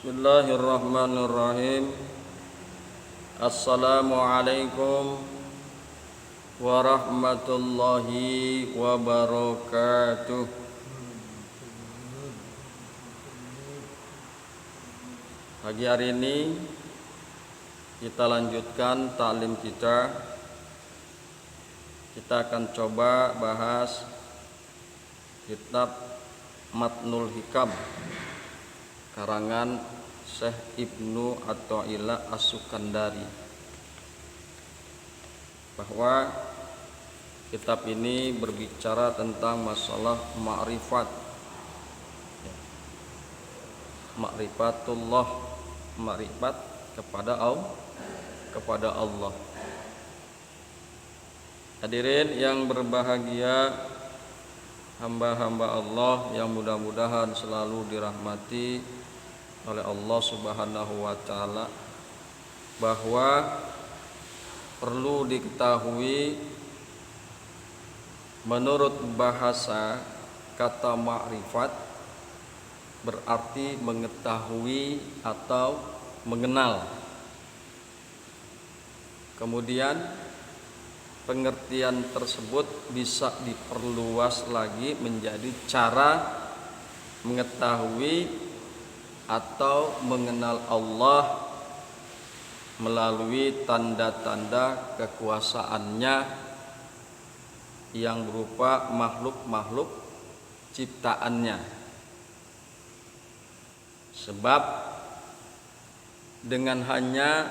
Bismillahirrahmanirrahim. Assalamualaikum warahmatullahi wabarakatuh. Pagi hari ini kita lanjutkan taklim kita. Kita akan coba bahas kitab Matnul Hikam karangan Syekh Ibnu Athaillah As-Sukandari, bahwa kitab ini berbicara tentang masalah ma'rifat, ma'rifatullah, ma'rifat kepada Allah. Hadirin yang berbahagia, hamba-hamba Allah yang mudah-mudahan selalu dirahmati oleh Allah Subhanahu wa taala, bahwa perlu diketahui menurut bahasa kata ma'rifat berarti mengetahui atau mengenal. Kemudian pengertian tersebut bisa diperluas lagi menjadi cara mengetahui atau mengenal Allah melalui tanda-tanda kekuasaannya yang berupa makhluk-makhluk ciptaannya. Sebab dengan hanya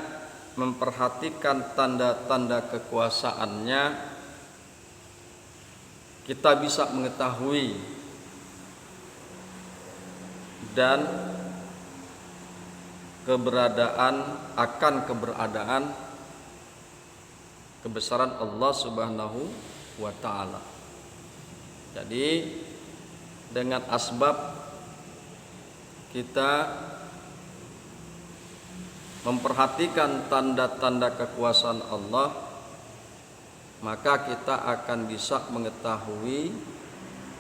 memperhatikan tanda-tanda kekuasaannya, kita bisa mengetahui dan keberadaan kebesaran Allah Subhanahu wa taala. Jadi dengan asbab kita memperhatikan tanda-tanda kekuasaan Allah, maka kita akan bisa mengetahui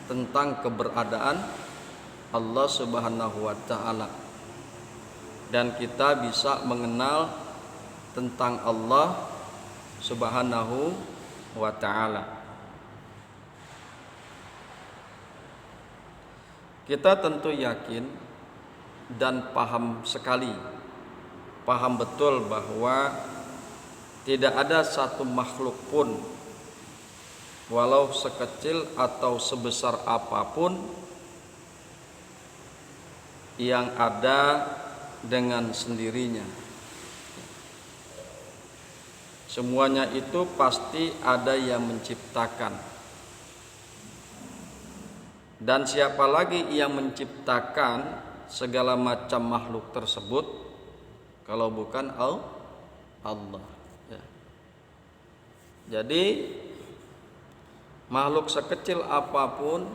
tentang keberadaan Allah Subhanahu wa taala, dan kita bisa mengenal tentang Allah Subhanahu wa taala. Kita tentu yakin dan paham betul bahwa tidak ada satu makhluk pun, walau sekecil atau sebesar apapun, yang ada dengan sendirinya. Semuanya itu pasti ada yang menciptakan. Dan siapa lagi yang menciptakan segala macam makhluk tersebut kalau bukan Allah, ya. Jadi makhluk sekecil apapun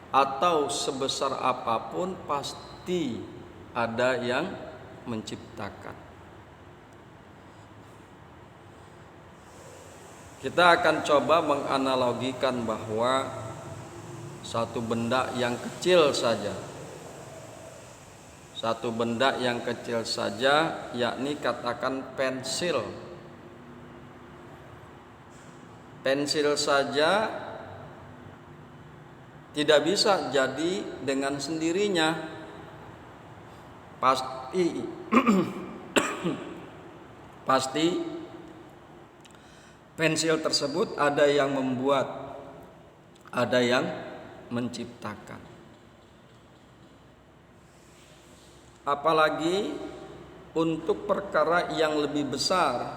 atau sebesar apapun pasti ada yang menciptakan. Kita akan coba menganalogikan bahwa satu benda yang kecil saja, yakni katakan pensil. Pensil saja tidak bisa jadi dengan sendirinya. Pasti pensil tersebut ada yang membuat, ada yang menciptakan. Apalagi untuk perkara yang lebih besar,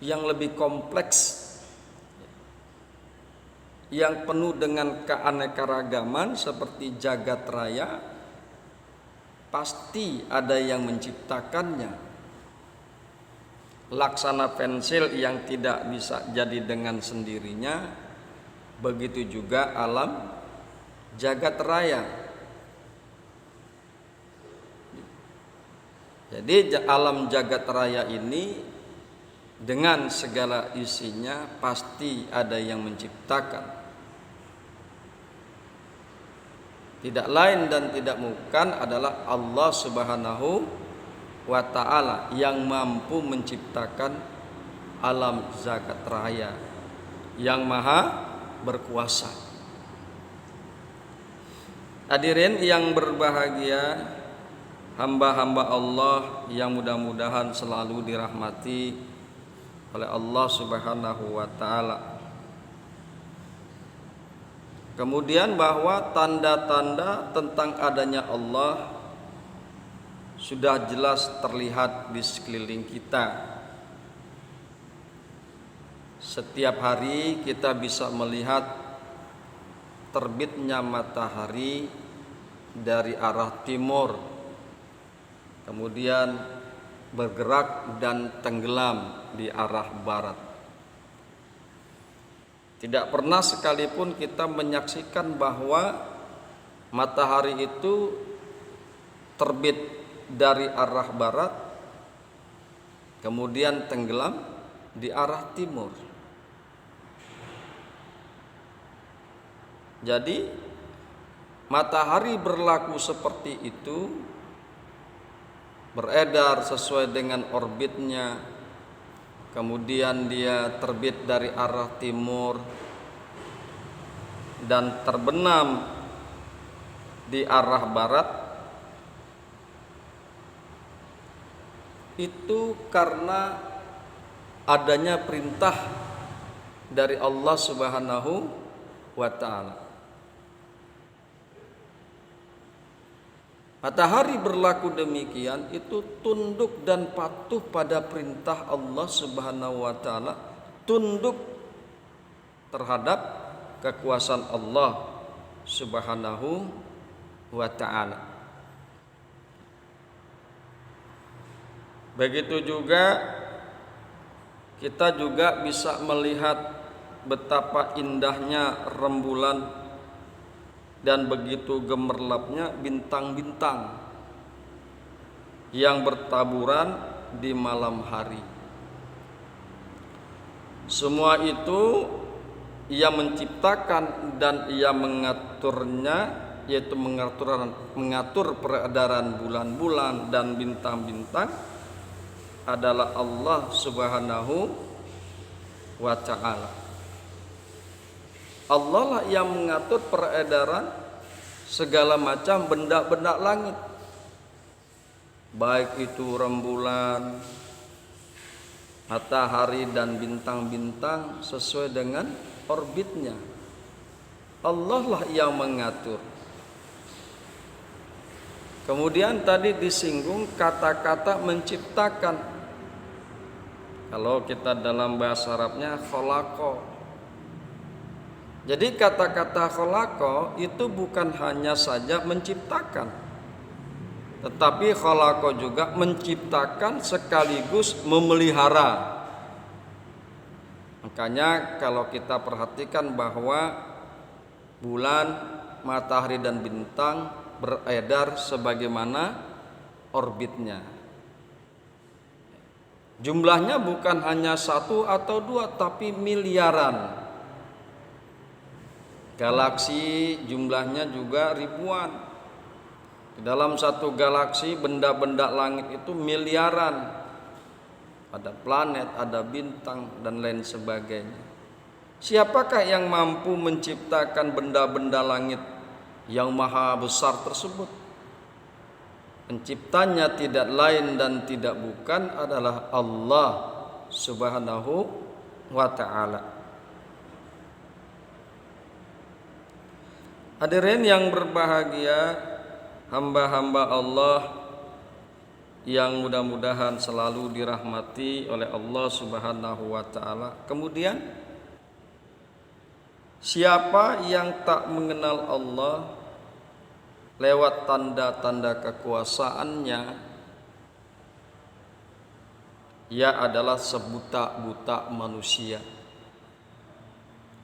yang lebih kompleks, yang penuh dengan keanekaragaman seperti jagat raya, pasti ada yang menciptakannya. Laksana pensil yang tidak bisa jadi dengan sendirinya, begitu juga alam jagat raya. Jadi alam jagat raya ini dengan segala isinya pasti ada yang menciptakan. tidak lain dan tidak bukan adalah Allah Subhanahu wa ta'ala yang mampu menciptakan alam zagat raya, yang maha berkuasa. Hadirin yang berbahagia, hamba-hamba Allah yang mudah-mudahan selalu dirahmati oleh Allah Subhanahu wa ta'ala. Kemudian bahwa tanda-tanda tentang adanya Allah sudah jelas terlihat di sekeliling kita. Setiap hari kita bisa melihat terbitnya matahari dari arah timur, kemudian bergerak dan tenggelam di arah barat. Tidak pernah sekalipun kita menyaksikan bahwa matahari itu terbit dari arah barat kemudian tenggelam di arah timur. Jadi matahari berlaku seperti itu, beredar sesuai dengan orbitnya, kemudian dia terbit dari arah timur dan terbenam di arah barat, itu karena adanya perintah dari Allah Subhanahu wa ta'ala. Matahari berlaku demikian itu tunduk dan patuh pada perintah Allah Subhanahu wa ta'ala, tunduk terhadap kekuasaan Allah Subhanahu wa ta'ala. Begitu juga kita juga bisa melihat betapa indahnya rembulan dan begitu gemerlapnya bintang-bintang yang bertaburan di malam hari. Semua itu Ia menciptakan dan Ia mengaturnya, yaitu mengatur peredaran bulan-bulan dan bintang-bintang adalah Allah Subhanahu wa ta'ala. Allah lah yang mengatur peredaran segala macam benda-benda langit, baik itu rembulan, matahari dan bintang-bintang sesuai dengan orbitnya. Allah lah yang mengatur. Kemudian tadi disinggung kata-kata menciptakan. Kalau kita dalam bahasa Arabnya khalaqa. Jadi kata-kata khalaqa itu bukan hanya saja menciptakan, tetapi khalaqa juga menciptakan sekaligus memelihara. Makanya kalau kita perhatikan bahwa bulan, matahari dan bintang beredar sebagaimana orbitnya. Jumlahnya bukan hanya satu atau dua, tapi miliaran. Galaksi jumlahnya juga ribuan. Di dalam satu galaksi benda-benda langit itu miliaran. Ada planet, ada bintang dan lain sebagainya. Siapakah yang mampu menciptakan benda-benda langit yang maha besar tersebut? Penciptanya tidak lain dan tidak bukan adalah Allah Subhanahu wa ta'ala. Hadirin yang berbahagia, hamba-hamba Allah yang mudah-mudahan selalu dirahmati oleh Allah Subhanahu wa ta'ala. Kemudian siapa yang tak mengenal Allah lewat tanda-tanda kekuasaannya, ia adalah sebuta-buta manusia.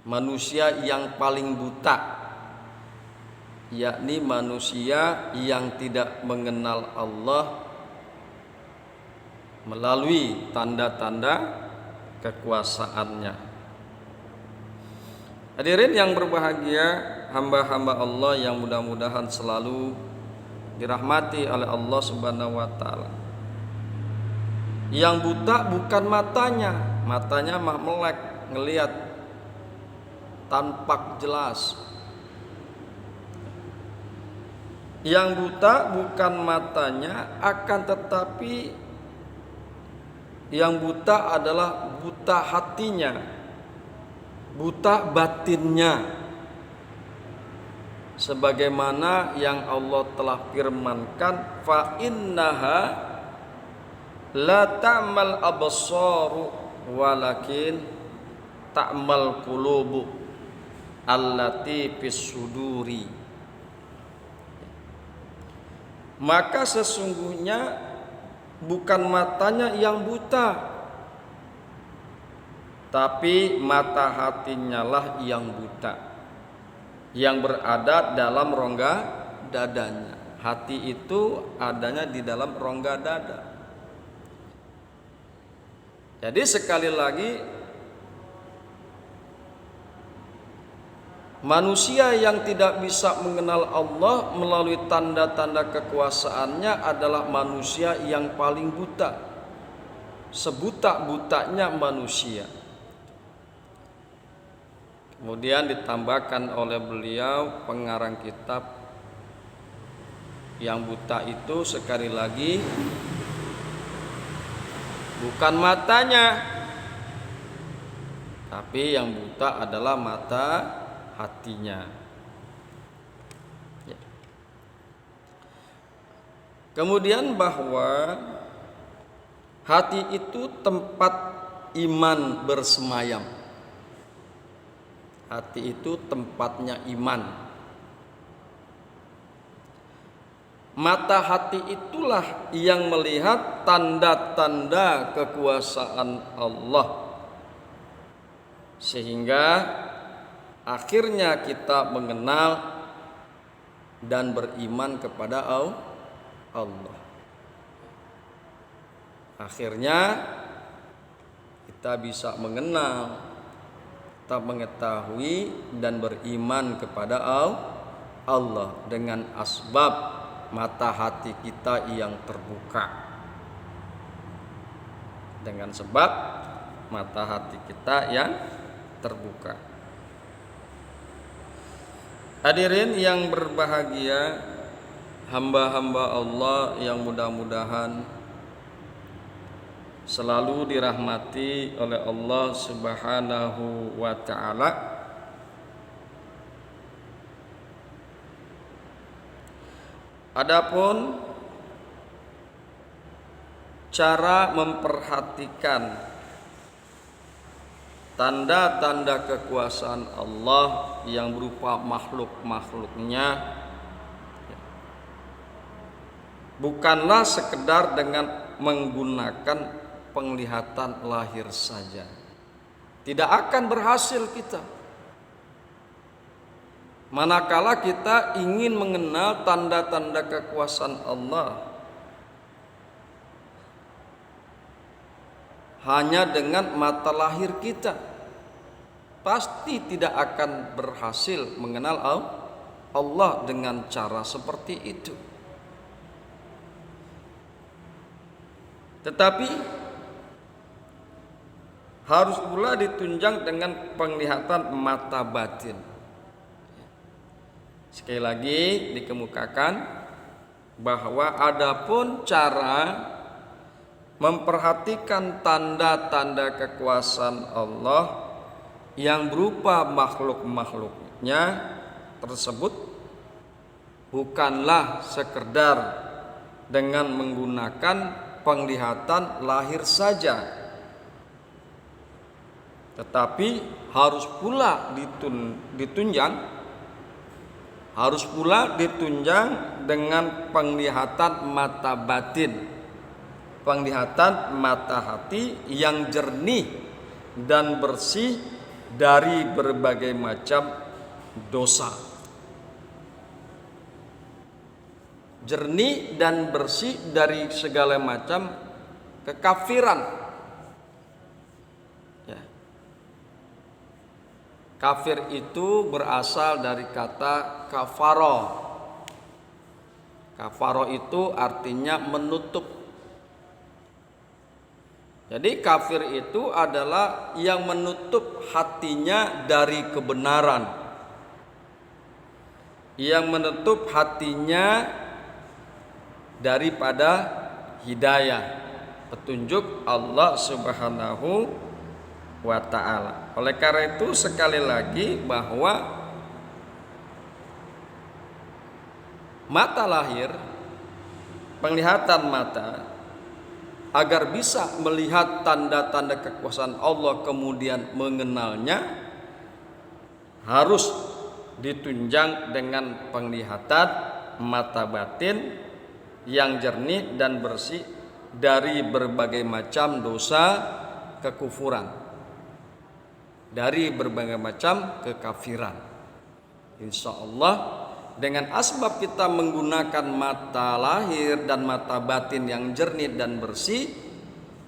Manusia yang paling buta, yakni manusia yang tidak mengenal Allah melalui tanda-tanda kekuasaannya. Hadirin yang berbahagia, hamba-hamba Allah yang mudah-mudahan selalu dirahmati oleh Allah Subhanahu wa taala. Yang buta bukan matanya mah melek, ngelihat tampak jelas. Yang buta bukan matanya, akan tetapi yang buta adalah buta hatinya, buta batinnya. Sebagaimana yang Allah telah firmankan, fa innaha la ta'mal absaru walakin ta'mal qulubu allati fis suduri. Maka sesungguhnya bukan matanya yang buta, tapi mata hatinya lah yang buta, yang berada dalam rongga dadanya. Hati itu adanya di dalam rongga dada. Jadi sekali lagi, manusia yang tidak bisa mengenal Allah melalui tanda-tanda kekuasaannya adalah manusia yang paling buta, sebuta-butanya manusia. Kemudian ditambahkan oleh beliau pengarang kitab, yang buta itu sekali lagi bukan matanya, tapi yang buta adalah mata hatinya. Ya. Kemudian bahwa hati itu tempat iman bersemayam. Hati itu tempatnya iman. Mata hati itulah yang melihat tanda-tanda kekuasaan Allah, sehingga akhirnya kita mengenal dan beriman kepada Allah. Akhirnya kita bisa mengenal, kita mengetahui dan beriman kepada Allah dengan asbab mata hati kita yang terbuka. Dengan sebab mata hati kita yang terbuka. Hadirin yang berbahagia, hamba-hamba Allah yang mudah-mudahan selalu dirahmati oleh Allah Subhanahu wa taala. Adapun cara memperhatikan tanda-tanda kekuasaan Allah yang berupa makhluk-makhluknya, bukanlah sekedar dengan menggunakan penglihatan lahir saja. Tidak akan berhasil kita manakala kita ingin mengenal tanda-tanda kekuasaan Allah hanya dengan mata lahir kita. Pasti tidak akan berhasil mengenal Allah dengan cara seperti itu. Tetapi harus pula ditunjang dengan penglihatan mata batin. Sekali lagi dikemukakan bahwa adapun cara memperhatikan tanda-tanda kekuasaan Allah yang berupa makhluk-makhluknya tersebut bukanlah sekedar dengan menggunakan penglihatan lahir saja, tetapi harus pula ditunjang dengan penglihatan mata batin, penglihatan mata hati yang jernih dan bersih dari berbagai macam dosa. Jernih dan bersih dari segala macam kekafiran. Ya. Kafir itu berasal dari kata kafaro. Kafaro itu artinya menutup. Jadi kafir itu adalah yang menutup hatinya dari kebenaran, yang menutup hatinya daripada hidayah, petunjuk Allah Subhanahu wa ta'ala. Oleh karena itu sekali lagi bahwa mata lahir, penglihatan mata, agar bisa melihat tanda-tanda kekuasaan Allah kemudian mengenalnya, harus ditunjang dengan penglihatan mata batin yang jernih dan bersih dari berbagai macam dosa kekufuran, dari berbagai macam kekafiran. Insya Allah dengan asbab kita menggunakan mata lahir dan mata batin yang jernih dan bersih,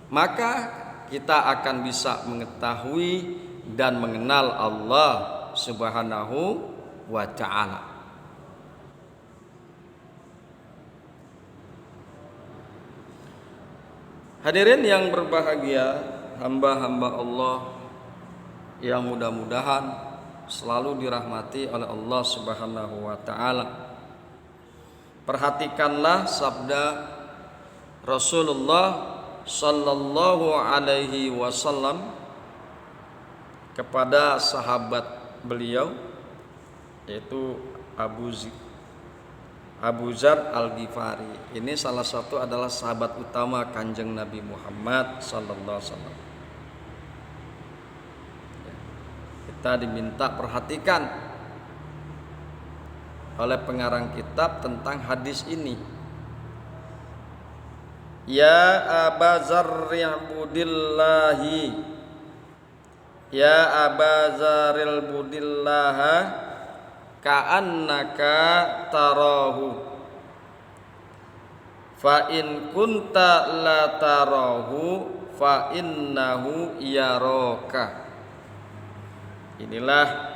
maka kita akan bisa mengetahui dan mengenal Allah Subhanahu wa ta'ala. Hadirin yang berbahagia, hamba-hamba Allah yang mudah-mudahan selalu dirahmati oleh Allah Subhanahu wa ta'ala. Perhatikanlah sabda Rasulullah sallallahu alaihi wasallam kepada sahabat beliau, yaitu Abu Zar Al-Ghifari. Ini salah satu adalah sahabat utama Kanjeng Nabi Muhammad sallallahu alaihi wasallam. Kita diminta perhatikan oleh pengarang kitab tentang hadis ini. Ya Aba Zarril Budillahi, ya Aba Zarril Budillaha ka'annaka tarahu, fa in kunta la tarahu fa innahu yaraka. Inilah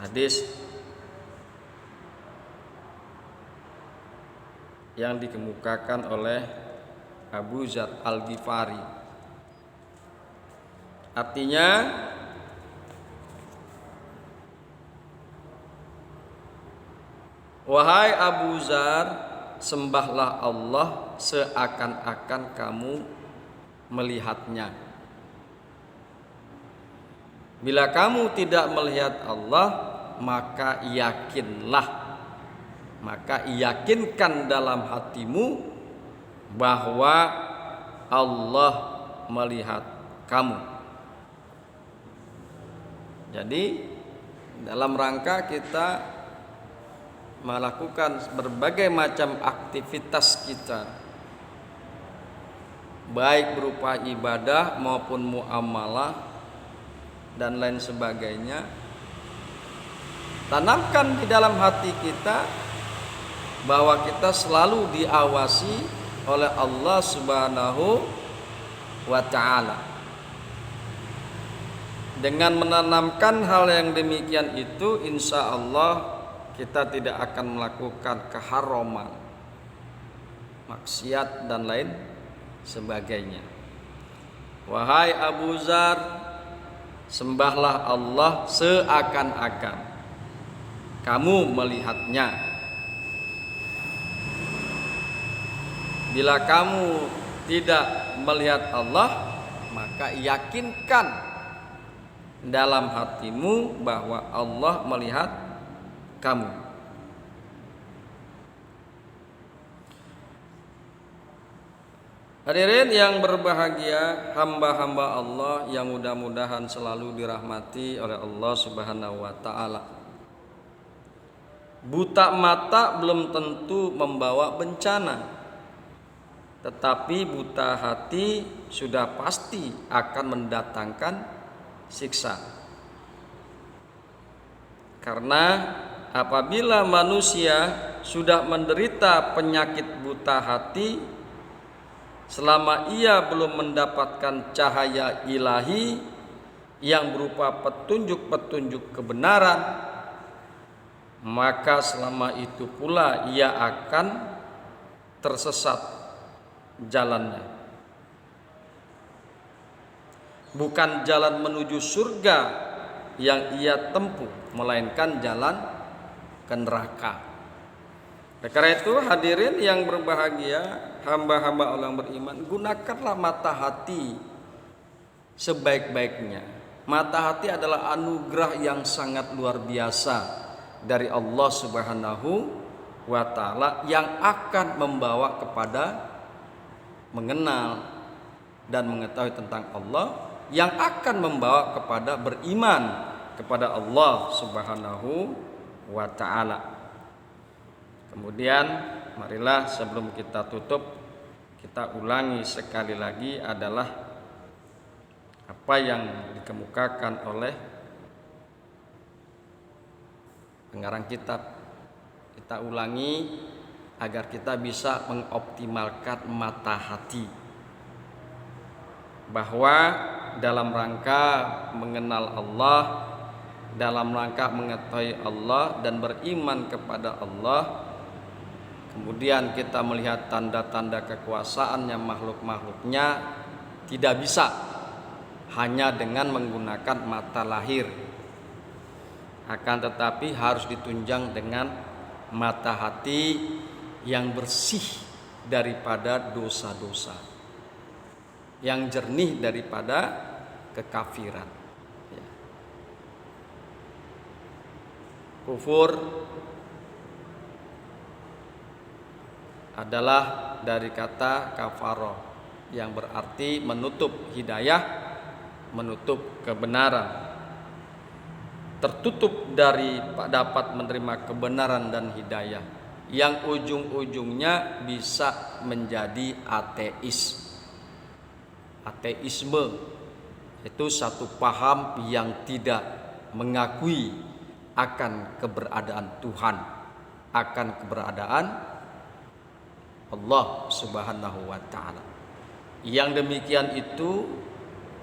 hadis yang dikemukakan oleh Abu Zar Al-Ghifari. Artinya, wahai Abu Zar, sembahlah Allah seakan-akan kamu melihatnya. Bila kamu tidak melihat Allah, maka yakinkan dalam hatimu bahwa Allah melihat kamu. Jadi dalam rangka kita melakukan berbagai macam aktivitas kita, baik berupa ibadah maupun muamalah dan lain sebagainya, tanamkan di dalam hati kita bahwa kita selalu diawasi oleh Allah Subhanahu wa ta'ala. Dengan menanamkan hal yang demikian itu, insya Allah kita tidak akan melakukan keharaman, maksiat dan lain sebagainya. Wahai Abu Zar, sembahlah Allah seakan-akan kamu melihatnya. Bila kamu tidak melihat Allah, maka yakinkan dalam hatimu bahwa Allah melihat kamu. Hadirin yang berbahagia, hamba-hamba Allah yang mudah-mudahan selalu dirahmati oleh Allah Subhanahu wa ta'ala. Buta mata belum tentu membawa bencana, tetapi buta hati sudah pasti akan mendatangkan siksa. Karena apabila manusia sudah menderita penyakit buta hati, selama ia belum mendapatkan cahaya ilahi, yang berupa petunjuk-petunjuk kebenaran, maka selama itu pula ia akan tersesat jalannya. Bukan jalan menuju surga yang ia tempuh, melainkan jalan ke neraka. Karena itu hadirin yang berbahagia, hamba-hamba Allah yang beriman, gunakanlah mata hati sebaik-baiknya. Mata hati adalah anugerah yang sangat luar biasa dari Allah Subhanahu wa ta'ala yang akan membawa kepada mengenal dan mengetahui tentang Allah, yang akan membawa kepada beriman kepada Allah Subhanahu wa ta'ala. Kemudian marilah sebelum kita tutup, kita ulangi sekali lagi adalah apa yang dikemukakan oleh pengarang kitab. Kita ulangi agar kita bisa mengoptimalkan mata hati, bahwa dalam rangka mengenal Allah, dalam rangka mengetahui Allah dan beriman kepada Allah, kemudian kita melihat tanda-tanda kekuasaannya, makhluk-makhluknya, tidak bisa hanya dengan menggunakan mata lahir, akan tetapi harus ditunjang dengan mata hati yang bersih daripada dosa-dosa, yang jernih daripada kekafiran. Kufur adalah dari kata kafaro, yang berarti menutup hidayah, menutup kebenaran, tertutup dari dapat menerima kebenaran dan hidayah, yang ujung-ujungnya bisa menjadi ateis. Ateisme itu satu paham yang tidak mengakui akan keberadaan Tuhan, akan keberadaan Allah Subhanahu wa ta'ala. Yang demikian itu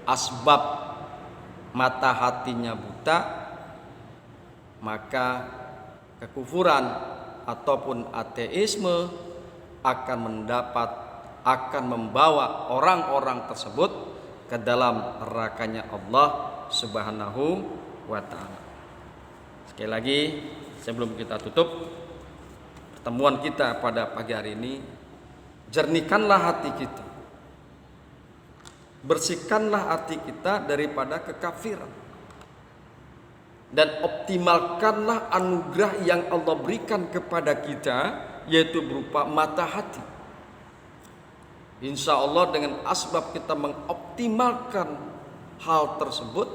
asbab mata hatinya buta, maka kekufuran ataupun ateisme akan membawa orang-orang tersebut ke dalam nerakanya Allah Subhanahu wa ta'ala. Sekali lagi sebelum kita tutup pertemuan kita pada pagi hari ini, jernihkanlah hati kita, bersihkanlah hati kita daripada kekafiran, dan optimalkanlah anugerah yang Allah berikan kepada kita, yaitu berupa mata hati. Insya Allah dengan asbab kita mengoptimalkan hal tersebut,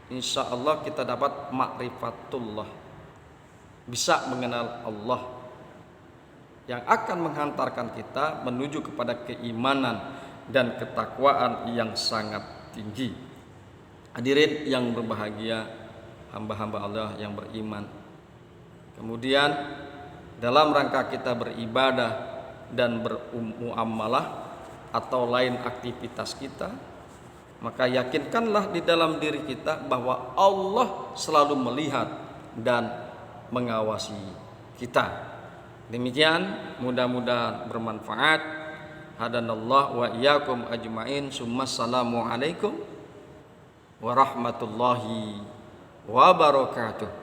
insya Allah kita dapat ma'rifatullah, bisa mengenal Allah, yang akan menghantarkan kita menuju kepada keimanan dan ketakwaan yang sangat tinggi. Hadirin yang berbahagia, hamba-hamba Allah yang beriman. Kemudian dalam rangka kita beribadah dan bermuamalah atau lain aktivitas kita, maka yakinkanlah di dalam diri kita bahwa Allah selalu melihat dan mengawasi kita. Demikian, mudah-mudahan bermanfaat. Hadanallah wa iyyakum ajmain. Assalamualaikum warahmatullahi wabarakatuh.